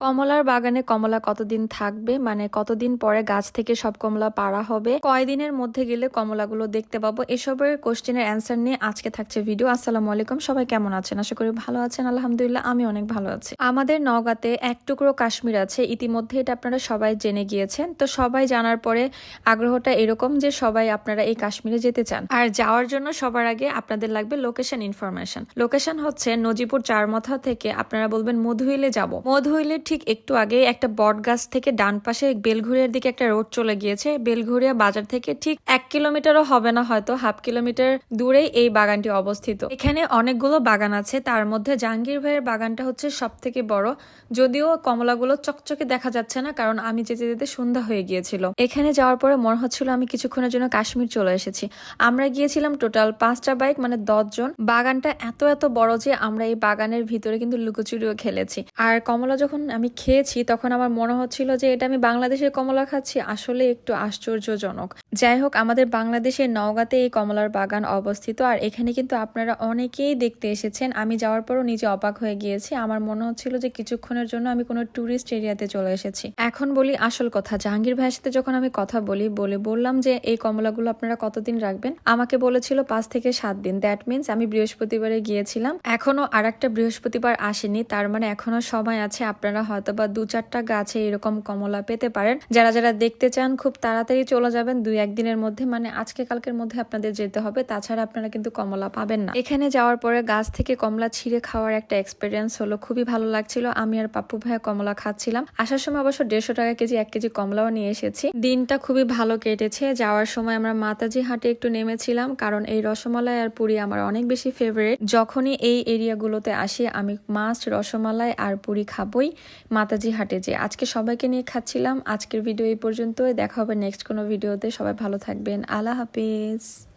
কমলার বাগানে কমলা কতদিন থাকবে, মানে কতদিন পরে গাছ থেকে সব কমলা পাড়া হবে, কয়দিনের মধ্যে গেলে কমলাগুলো দেখতে পাবো, এসবের কোশ্চেনের অ্যান্সার নিয়ে আজকে থাকছে ভিডিও। আসসালামু আলাইকুম, সবাই কেমন আছেন? আশা করি ভালো আছেন। আলহামদুলিল্লাহ আমি অনেক ভালো আছি। আমাদের নওগাঁতে এক টুকরো কাশ্মীর আছে, ইতিমধ্যে এটা আপনারা সবাই জেনে গিয়েছেন। তো সবাই জানার পরে আগ্রহটা এরকম যে সবাই আপনারা এই কাশ্মীরে যেতে চান, আর যাওয়ার জন্য সবার আগে আপনাদের লাগবে লোকেশন ইনফরমেশন। লোকেশন হচ্ছে নজিপুর চারমাথা থেকে আপনারা বলবেন মধুইলে যাব। মধুইলের ঠিক একটু আগে একটা বট গাছ থেকে ডান পাশে বেলঘুরিয়ার দিকে একটা রোড চলে গিয়েছে। বেলঘুরিয়া বাজার থেকে ঠিক 1 কিলোমিটারও হবে না, হয়তো হাফ কিলোমিটার দূরেই এই বাগানটি অবস্থিত। এখানে অনেকগুলো বাগান আছে, তার মধ্যে জাহাঙ্গীর ভাইয়ের বাগানটা হচ্ছে সব থেকে বড়। যদিও কমলাগুলো চকচকে দেখা যাচ্ছে না, কারণ আমি যেতে যেতে সন্ধ্যা হয়ে গিয়েছিল। এখানে যাওয়ার পরে মনে হচ্ছিল আমি কিছুক্ষণের জন্য কাশ্মীর চলে এসেছি। আমরা গিয়েছিলাম টোটাল 5টা বাইক, মানে 10 জন। বাগানটা এত এত বড় যে আমরা এই বাগানের ভিতরে কিন্তু লুকোচুরিও খেলেছি। আর কমলা যখন আমি খেয়েছি তখন আমার মনে হচ্ছিল যে এটা আমি বাংলাদেশের কমলা খাচ্ছি, আসলে একটু আশ্চর্যজনক। যাই হোক, আমাদের বাংলাদেশের নওগাঁতে এই কমলার বাগান অবস্থিত, আর এখানে কিন্তু আপনারা অনেকেই দেখতে এসেছেন। আমি যাওয়ার পরও নিজে অবাক হয়ে গিয়েছি। আমার মনে হচ্ছিল যে কিছুক্ষণের জন্য আমি কোনো টুরিস্ট এরিয়াতে চলে এসেছি। এখন বলি আসল কথা। জাহাঙ্গীর ভাইয়ের সাথে যখন আমি কথা বললাম যে এই কমলাগুলো আপনারা কতদিন রাখবেন, আমাকে বলেছিল 5 থেকে 7 দিন। দ্যাট মিনস আমি বৃহস্পতিবারে গিয়েছিলাম, এখনো আর একটা বৃহস্পতিবার আসেনি, তার মানে এখনো সময় আছে। আপনারা হয়তো বা 2-4টা গাছে এরকম কমলা পেতে পারেন। যারা যারা দেখতে চান খুব তাড়াতাড়ি চলে যাবেন, 2-1 দিনের মধ্যে, মানে আজকে কালকের মধ্যে আপনাদের যেতে হবে, তাছাড়া আপনারা কিন্তু কমলা পাবেন না। এখানে যাওয়ার পরে গাছ থেকে কমলা ছিঁড়ে খাওয়ার একটা এক্সপিরিয়েন্স হলো, খুবই ভালো লাগছিল। আমি আর পাপ্পু ভাইয়া কমলা খাচ্ছিলাম। আসার সময় অবশ্য 150 টাকা কেজি 1 কেজি কমলাও নিয়ে এসেছি। দিনটা খুবই ভালো কেটেছে। যাওয়ার সময় আমরা মাতাজি হাটে একটু নেমেছিলাম, কারণ এই রসমালাই আর পুরি আমার অনেক বেশি ফেভারিট। যখনই এই এরিয়াগুলোতে আসি আমি মাস্ট রসমালাই আর পুরি খাবই মাতাজি হাটে যে। আজকে সবাইকে নিয়ে খাচ্ছিলাম। আজকের ভিডিও এই পর্যন্তই, দেখা হবে নেক্সট কোনো ভিডিওতে। সবাই ভালো থাকবেন, আল্লাহ হাফিজ।